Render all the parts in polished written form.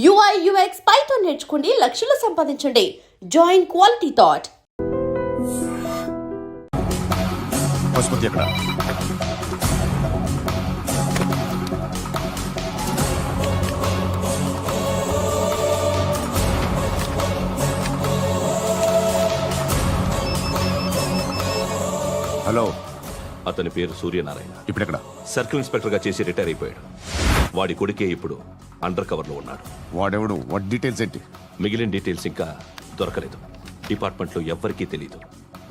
UI UX Python నేర్చుకోండి, లక్షలు సంపాదించండి. Join quality thought. పశుపతి ఎక్కడ? హలో, అతని పేరు సూర్యనారాయణ. ఇప్పుడెక్కడ? సర్కిల్ ఇన్స్పెక్టర్ గా చేసి రిటైర్ అయిపోయాడు. వాడి కొడుకే ఇప్పుడు అండర్ కవర్ లో ఉన్నాడు. వాడెవడు? వాట్ డీటెయిల్స్ ఏంటి? మిగిలిన డీటెయిల్స్ ఇంకా దొరకలేదు. డిపార్ట్మెంట్ లో ఎవ్వరికీ తెలియదు.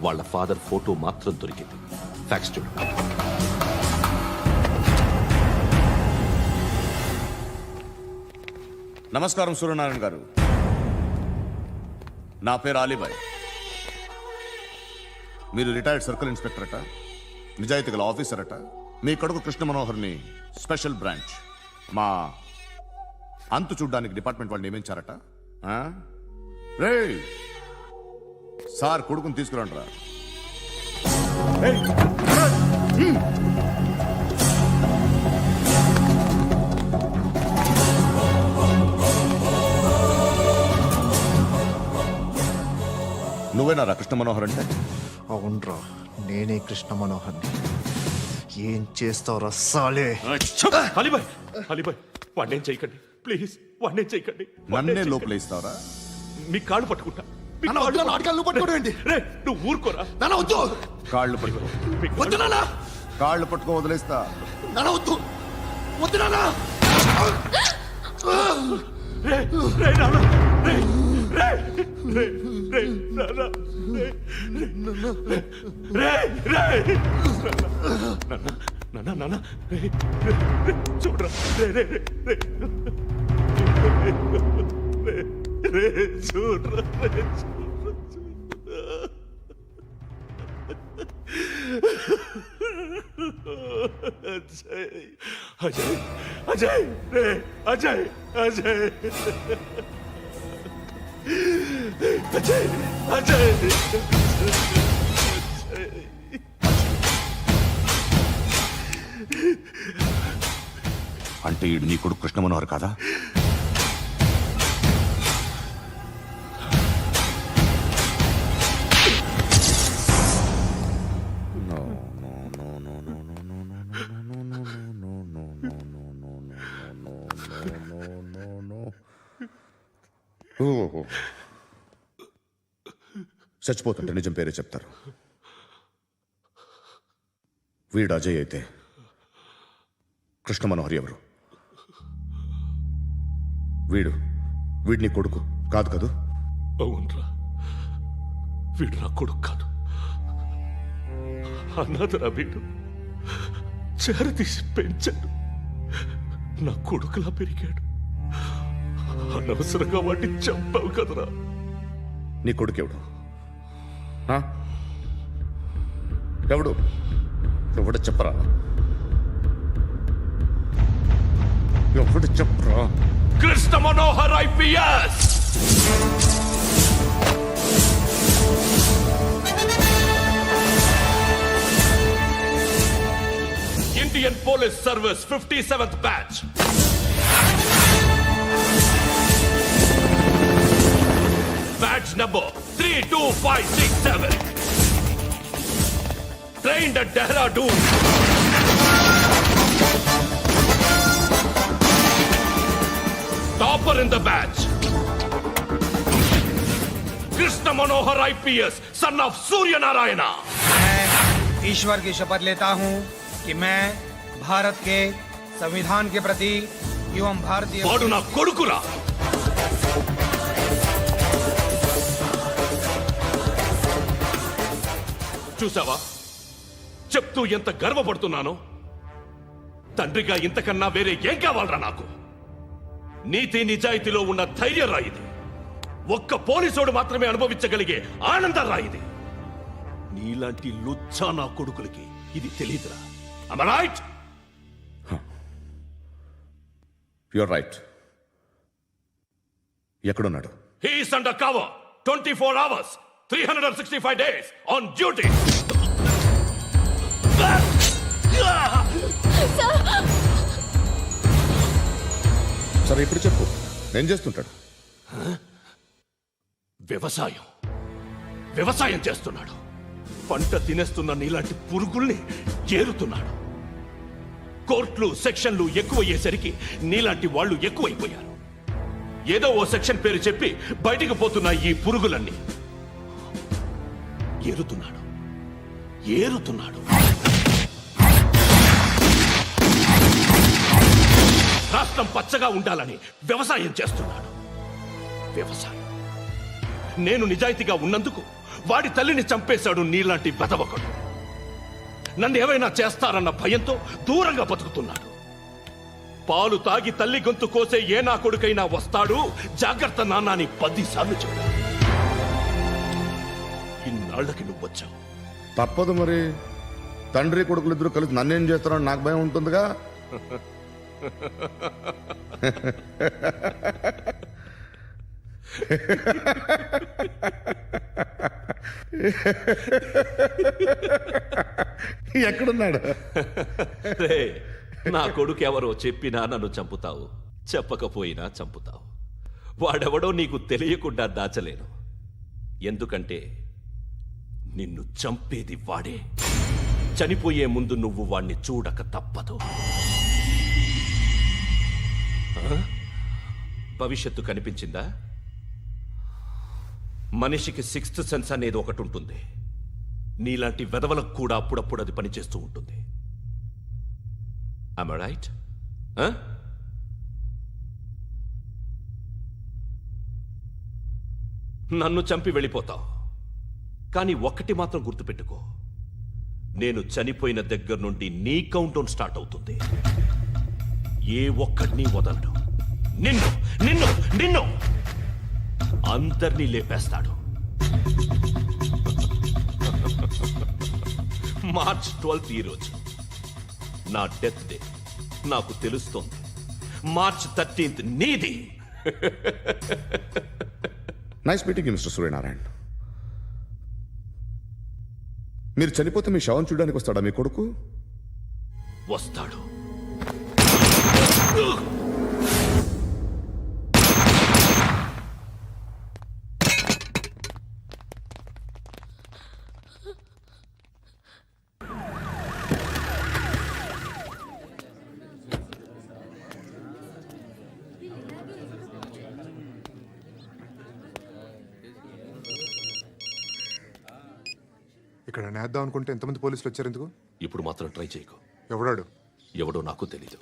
వాళ్ళ ఫాదర్ ఫోటో మాత్రం దొరికింది. ఫ్యాక్స్ చూడు. నమస్కారం సూర్యనారాయణ గారు. నా పేరు అలీబాయ్. మీరు రిటైర్డ్ సర్కిల్ ఇన్స్పెక్టర్ అట, నిజాయితీ గల ఆఫీసర్ అట. మీ కొడుకు కృష్ణ మనోహర్ని స్పెషల్ బ్రాంచ్ మా అంతు చూడ్డానికి డిపార్ట్మెంట్ వాళ్ళు నియమించారట. రే సార్, కొడుకుని తీసుకురండి రా. నువ్వేనా కృష్ణ మనోహర్ అంటే? అవునరా, నేనే కృష్ణ మనోహర్ని. ఏం చేస్తావు రస్సాలే? అలీబాయ్, అలీబాయ్, వాడినేం చేయకండి ప్లీజ్, వాడినేం చేయకండి. నన్నే లోపల ఇస్తావరా? మీ కాళ్ళు పట్టుకుంటా. నువ్వు ఊరుకోరా. కాళ్ళు పట్టుకో. కాళ్ళు పట్టుకో, వదిలేస్తా. చూడరా, చూడరా. అజయ్, అజయ్, అజయ్, అజయ్, అజయ్, అజయ్. అంటే ఈడు నీ కొడుకు కృష్ణ మనోహర్ కాదా? చచ్చిపోతుంటే నిజం పేరే చెప్తారు. వీడు అజయ్ అయితే కృష్ణ మనోహర్ ఎవరు? వీడిని కొడుకు కాదు కదూ? అవునరా, వీడు నా కొడుకు కాదు. అన్నదరా వీడు. చేరతీసి పెంచాడు. నా కొడుకులా పెరిగాడు. అనవసరంగా వాడిని చంపావు కదరా. నీ కొడుకు ఎవడు? ఎవడు? ఎవడు చెప్పరా? ఎవడు చెప్పరా? Krishna Manohar IPS. Indian Police Service 57th batch. Batch number 32567. Trained at Dehradun. Topper in the batch. Krishna Manohar IPS, son of Surya Narayana. मैं ईश्वर की शपथ लेता हूं कि मैं भारत के संविधान के प्रति एवं भारतीय వాడు నా కొడుకురా. చూసావా, చెప్తూ ఎంత గర్వపడుతున్నానో. తండ్రిగా ఇంతకన్నా వేరే ఏం కావాలరా నాకు? నీతి నిజాయితీలో ఉన్న ధైర్యం రా ఇది. ఒక్క పోలీసోడు మాత్రమే అనుభవించగలిగే ఆనందం రా ఇది. నీలాంటి లుచ్చా నా కొడుకులకి ఇది తెలియదురా. Am I right? You're right. ఎక్కడున్నాడు? He is under cover 24 hours 365 days on duty. సరే ఇప్పుడు చెప్పు. ఏం చేస్తుంటాడు? వ్యవసాయం చేస్తున్నాడు. పంట తినేస్తున్న నీలాంటి పురుగుల్ని ఏరుతున్నాడు. కోర్టులు సెక్షన్లు ఎక్కువయ్యేసరికి నీలాంటి వాళ్ళు ఎక్కువైపోయారు. ఏదో ఓ సెక్షన్ పేరు చెప్పి బయటికి పోతున్న ఈ పురుగులన్నీ ఏరుతున్నాడు. రాష్ట్రం పచ్చగా ఉండాలని వ్యవసాయం చేస్తున్నాడు. నేను నిజాయితీగా ఉన్నందుకు వాడి తల్లిని చంపేశాడు నీలాంటి వెధవకుడు. నన్ను ఏమైనా చేస్తారన్న భయంతో దూరంగా బతుకుతున్నాడు. పాలు తాగి తల్లి గొంతు కోసే ఏ నా కొడుకైనా వస్తాడు, జాగ్రత్త నాన్న అని 10 సార్లు చెప్పాడు. ఇన్నాళ్ళకి నువ్వు వచ్చావు. తప్పదు మరి. తండ్రి కొడుకులు ఇద్దరు కలిసి నన్నేం చేస్తారని నాకు భయం ఉంటుందిగా. ఎక్కడున్నాడు? నా కొడుకు ఎవరో చెప్పినా నన్ను చంపుతావు, చెప్పకపోయినా చంపుతావు. వాడెవడో నీకు తెలియకుండా దాచలేను. ఎందుకంటే నిన్ను చంపేది వాడే. చనిపోయే ముందు నువ్వు వాణ్ణి చూడక తప్పదు. భవిష్యత్తు కనిపించిందా? మనిషికి 6th సెన్స్ అనేది ఒకటి ఉంటుంది. నీలాంటి వెధవలకు కూడా అప్పుడప్పుడు అది పనిచేస్తూ ఉంటుంది. Am I right? నన్ను చంపి వెళ్ళిపోతావు. కానీ ఒక్కటి మాత్రం గుర్తుపెట్టుకో, నేను చనిపోయిన దగ్గర నుండి నీ కౌంట్ డౌన్ స్టార్ట్ అవుతుంది. ఏ ఒక్కడిని వదలడు. నిన్ను అందరినీ లేపేస్తాడు. మార్చ్ 12th ఈ రోజు నా డెత్ డే. నాకు తెలుస్తోంది. మార్చ్ 13th నీది. Nice meeting mister Suryanarayana. మీరు చనిపోతే మీ శవం చూడడానికి వస్తాడా మీ కొడుకు? వస్తాడు. ఇక్కడ నేద్దాం అనుకుంటే ఎంతమంది పోలీసులు వచ్చారు ఎందుకు? ఇప్పుడు మాత్రం ట్రై చేయకు. ఎవడాడు? ఎవడో నాకు తెలీదు.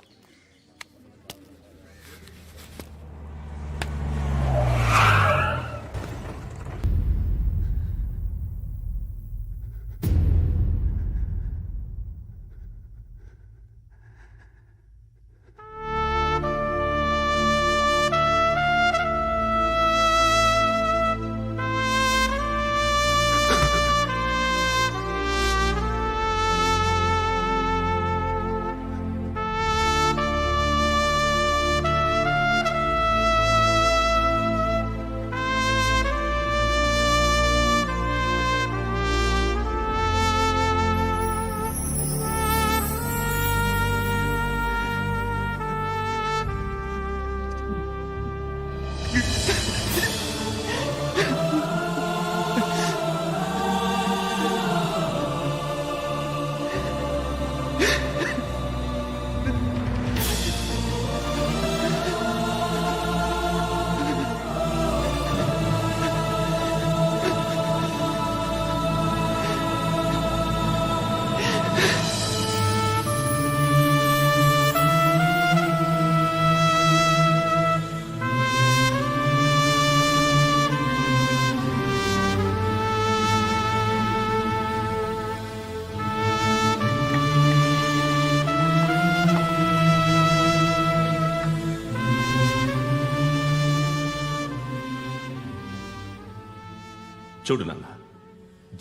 చూడు నాన్న,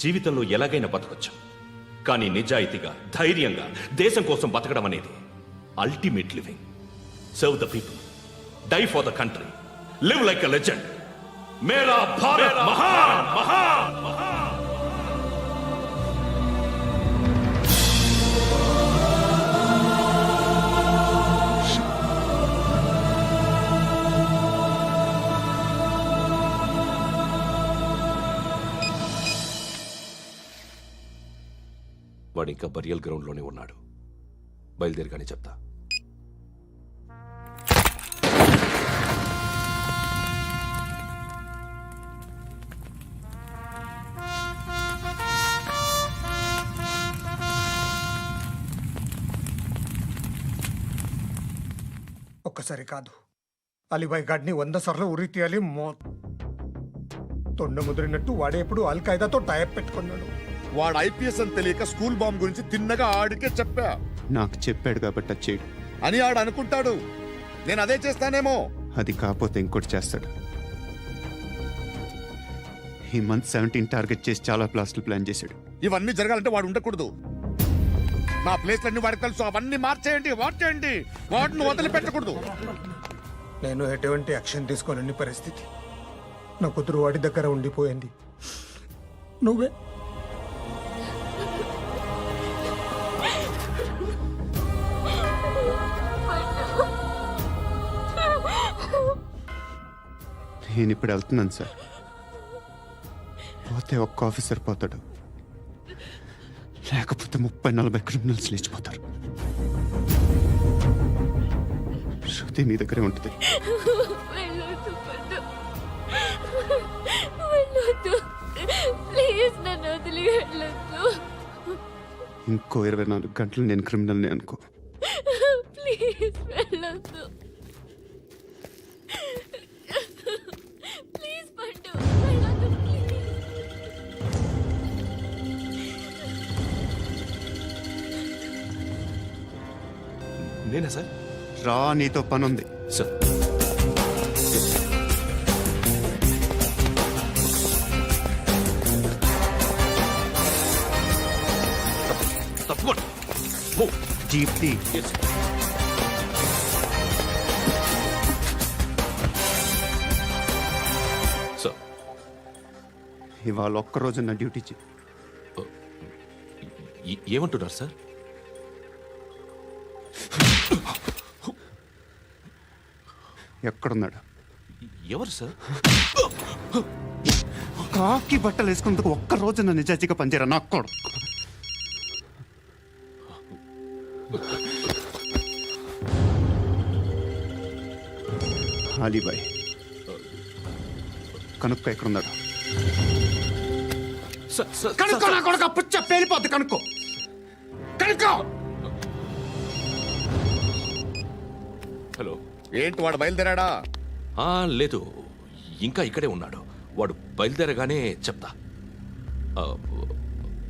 జీవితంలో ఎలాగైనా బతకొచ్చు. కానీ నిజాయితీగా, ధైర్యంగా దేశం కోసం బతకడం అనేది ultimate living. Serve the people, die for the country, live like a legend. మేరా భారత్ మహాన్ మహాన్ మహాన్. వాడు ఇంకా బరియల్ గ్రౌండ్లోనే ఉన్నాడు. బయలుదేరగానే చెప్తా. ఒక్కసారి కాదు, అలీబాయ్ గాడిని 100 సార్లు ఉరి తీయాలి. తొండ ముదిరినట్టు వాడే ఎప్పుడు అల్ ఖైదాతో టైప్ పెట్టుకున్నాడు. వాడు ఐపీఎస్ అని తెలియక స్కూల్ బాంబ్ గురించి తిన్నగా ఆడికే చెప్పా నాకు చెప్పాడు కాబట్టి అది చేయడు. అని ఆడు అనుకుంటాడు. నేను అదే చేస్తానేమో. అది కాకపోతే ఇంకోటి చేస్తాడు. ఈ మంత్ 17 టార్గెట్ చేసి చాలా ప్లాస్టులు ప్లాన్ చేశాడు. ఇవన్నీ జరగాలంటే వాడు ఉండకూడదు. నా ప్లేస్లన్నీ వాడికి తెలుసు. అవన్నీ మార్చేయండి, మార్చేయండి. వాటిని వదిలిపెట్టకూడదు. నేను ఎటువంటి యాక్షన్ తీసుకోలేని పరిస్థితి. నా కూతురు వాడి దగ్గర ఉండిపోయింది. నువ్వే నేను ఇప్పుడు వెళ్తున్నాను సార్. పోతే ఒక్క ఆఫీసర్ పోతాడు, లేకపోతే 30-40 క్రిమినల్స్ లేచిపోతారు. శృతి మీ దగ్గరే ఉంటుంది. వెళ్ళొద్దు పండు, వెళ్ళొద్దు ప్లీజ్, నన్ను వదిలి వెళ్ళొద్దు ఇంకో 24 గంటలు నేను క్రిమినల్ని అనుకో. ప్లీజ్ వెళ్ళొద్దు, ప్లీజ్ పండు వెళ్ళొద్దు ప్లీజ్. నేనా సార్? రా, నీతో పనుంది. సార్ తప్పకుండా. జీప్తి సార్, ఇవాళ ఒక్కరోజు నా డ్యూటీ చేయి. ఏమంటున్నారు సార్? ఎక్కడున్నాడు? ఎవరు సార్? కాకి బట్టలు వేసుకున్నందుకు ఒక్కరోజు నా నిజాజీగా పనిచేయరా నా కొడుకు. అలీబాయ్ కనుక్కో ఎక్కడున్నాడు. కనుక్కో నా కొడుకు, పుచ్చ పేలిపోద్ది. కనుక్కో కనుక్కో. హలో. ఏంటి వాడు బయలుదేరాడా? లేదు, ఇంకా ఇక్కడే ఉన్నాడు. వాడు బయలుదేరగానే చెప్తా.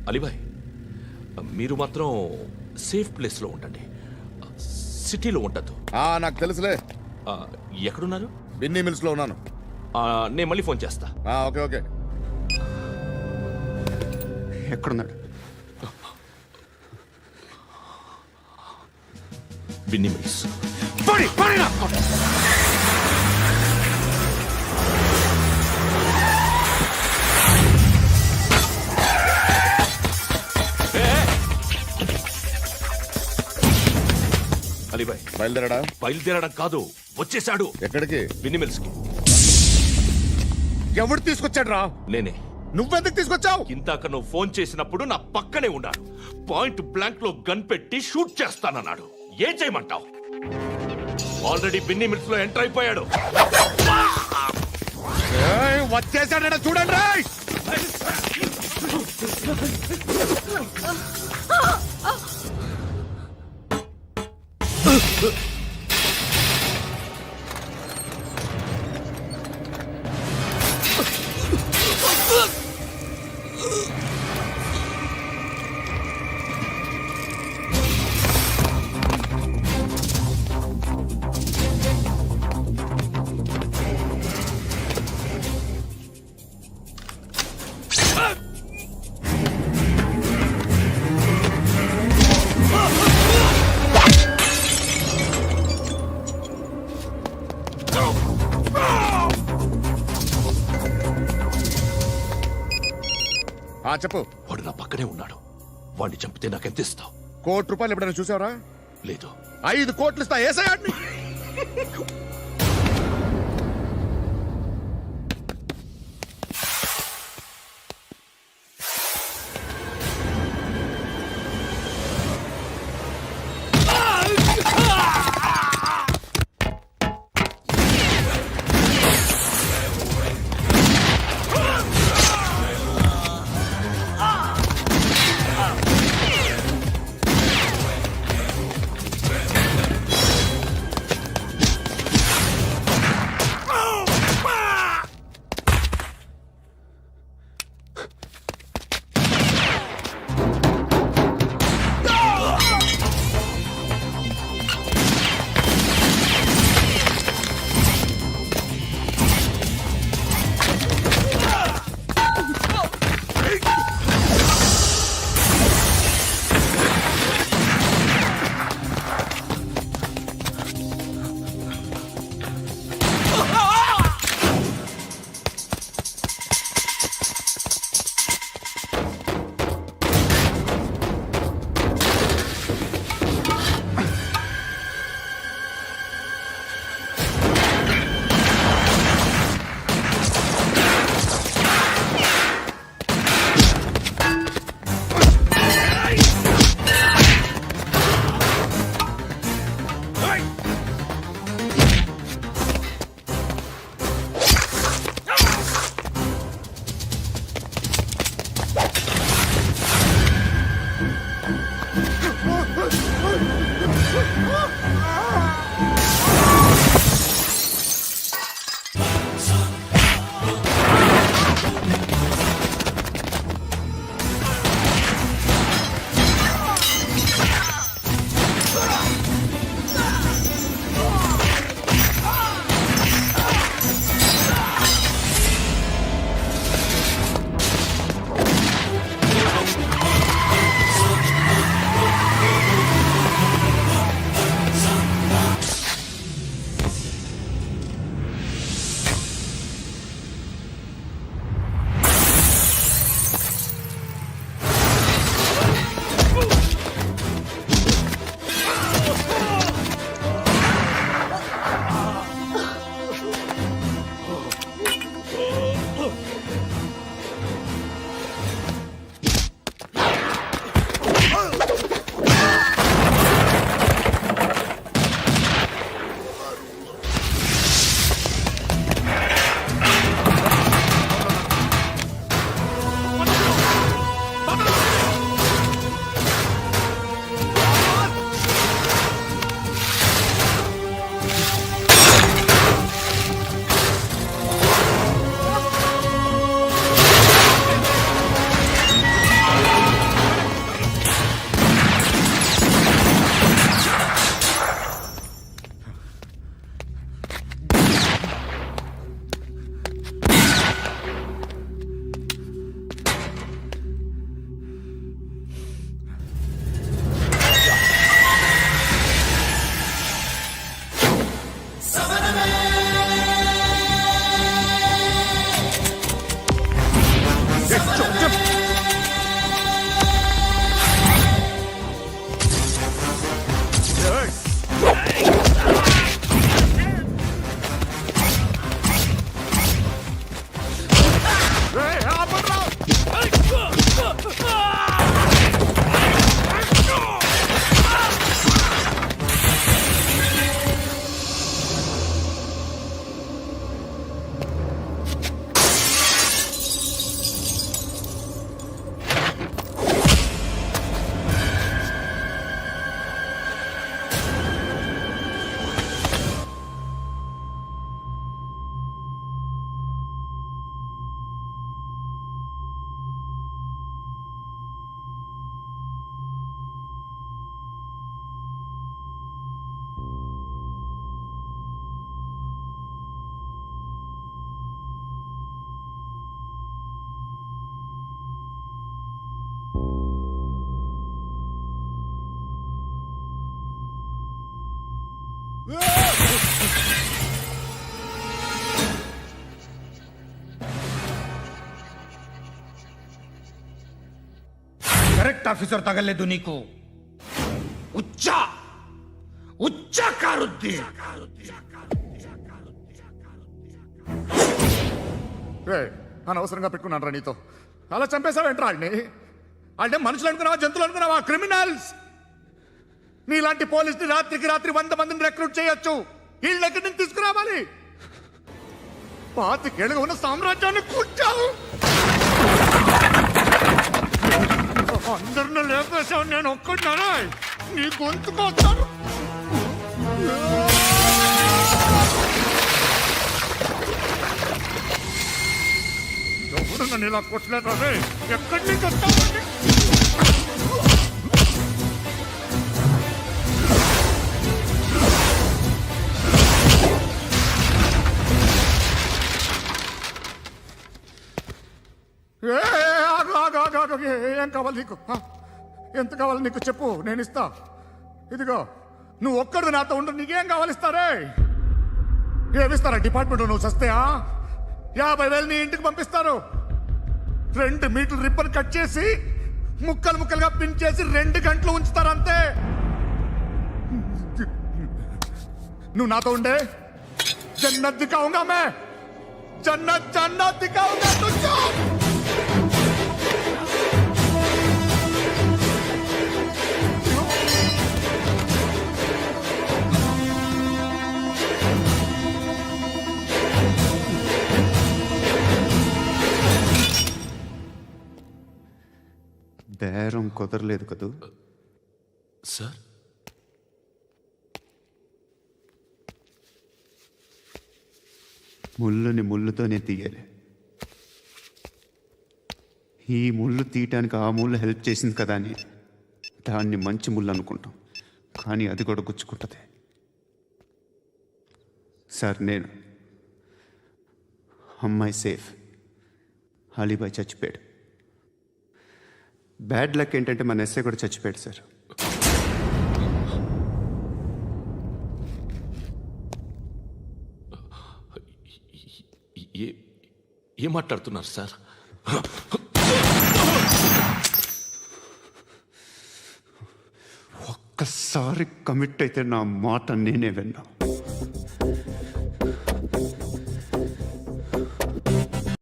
అలీబాయ్, మీరు మాత్రం సేఫ్ ప్లేస్లో ఉండండి, సిటీలో ఉండద్దు. నాకు తెలుసులే. ఎక్కడున్నారు? బిన్నీ మిల్స్ లో ఉన్నాను. నేను మళ్ళీ ఫోన్ చేస్తా. Okay okay. ఎక్కడున్నాడు? బిన్నీ మిల్స్. అలీబాయ్ బయలుదేరాడా? బయలుదేరడం కాదు, వచ్చేశాడు. ఎక్కడికి? బిన్నీ మిల్స్ కి. ఎవడు తీసుకొచ్చాడు రా? నేనే. నువ్వెందుకు తీసుకొచ్చావు? ఇందాక నువ్వు ఫోన్ చేసినప్పుడు నా పక్కనే ఉన్నాడు. పాయింట్ బ్లాంక్ లో గన్ పెట్టి షూట్ చేస్తానన్నాడు. ఏం చేయమంటావు? ఆల్రెడీ బిన్నీ మిల్స్ లో ఎంటర్ అయిపోయాడు. వచ్చేసాడ చూడండి రాయ్. చెప్పు. వాడు నా పక్కనే ఉన్నాడు. వాడిని చంపితే నాకెంత ఇస్తావు? ₹1,00,00,000 ఎప్పుడైనా చూసావరా? లేదు. 5 కోట్లు ఇస్తా. ఏసయాడిని. करेक्ट ऑफिसर तगल्ले दुनी को उच्चा उच्चा कारुद्दी అనవసరంగా పెట్టుకున్నాను నీతో అలా చంపేశావేంట్రా వాళ్ళని అంటే మనుషులు అనుకున్నావా జంతువులు అనుకున్నావా క్రిమినల్స్ నీలాంటి పోలీసుని రాత్రికి రాత్రి 100 మందిని రిక్రూట్ చేయొచ్చు వీళ్ళ ఎక్కడి నుంచి తీసుకురావాలి పాతికేళ్ళగా ఉన్న సామ్రాజ్యాన్ని కూర్చావు అందరిని లేపేశావు నేను ఒక్కడినారా నీ గొంతుకొస్తాను ఎవరు నన్ను ఇలా కొట్టలేదు రే ఎక్కడి నుంచి వస్తావు ఏం కావాలి నీకు ఎంత కావాలి నీకు చెప్పు నేను ఇస్తా ఇదిగో నువ్వు ఒక్కడు నాతో ఉండు నీకేం కావాలి ఇస్తారే ఏమిస్తారా డిపార్ట్మెంట్ నువ్వు చస్తేయా 50,000 నీ ఇంటికి పంపిస్తారు 2 మీటర్లు రిబ్బన్ కట్ చేసి ముక్కలు ముక్కలుగా పిన్ చేసి 2 గంటలు ఉంచుతారు అంతే నువ్వు నాతో ఉండే జన్నత్ దిఖాऊंगा मैं జన్నత్ జన్నత్ దిఖాऊंगा तुझको బేరం కుదరలేదు కదూ సార్ ముళ్ళుని ముళ్ళుతోనే తీయాలి ఈ ముళ్ళు తీయటానికి ఆ ముళ్ళు హెల్ప్ చేసింది కదా అని దాన్ని మంచి ముళ్ళు అనుకుంటాం కానీ అది కూడా గుచ్చుకుంటుంది సార్ నేను అమ్మాయి సేఫ్ అలీబాయ్ చచ్చిపోయాడు బ్యాడ్ లక్ ఏంటంటే మన ఎస్ఐ కూడా చచ్చిపోయాడు సార్ ఏం మాట్లాడుతున్నారు సార్ ఒక్కసారి కమిట్ అయితే నా మాట నేనే విన్నా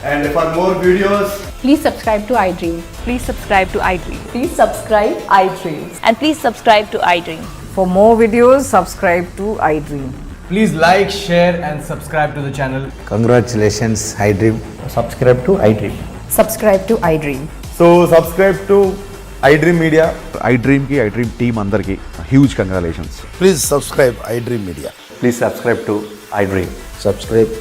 And for more videos, Please subscribe to iDream. Please subscribe to iDream. Please subscribe iDream. And please subscribe to iDream. For more videos, subscribe to iDream. please like, share, and subscribe to the channel. Congratulations, iDream. Subscribe to iDream. Subscribe to iDream. So, subscribe to iDream Media. iDream ki iDream team andarki huge congratulations. Please subscribe iDream media Please subscribe to iDream. Subscribe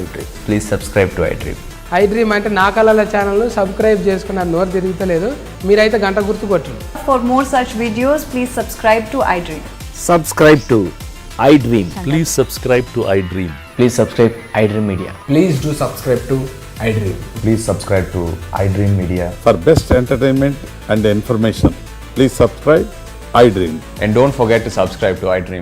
iDream. Please subscribe to iDream. iDream అంటే నా కళల channel subscribe చేసుకున్న నోరు తిరుగుతలేదు మీరైతే గంట గుర్తు కొట్టండి. For more such videos, please subscribe to iDream. Subscribe to iDream. Please subscribe to I dream Please subscribe iDream Media. Please do subscribe to iDream. Please subscribe to iDream Media. For best entertainment and information please subscribe iDream. And don't forget to subscribe to iDream.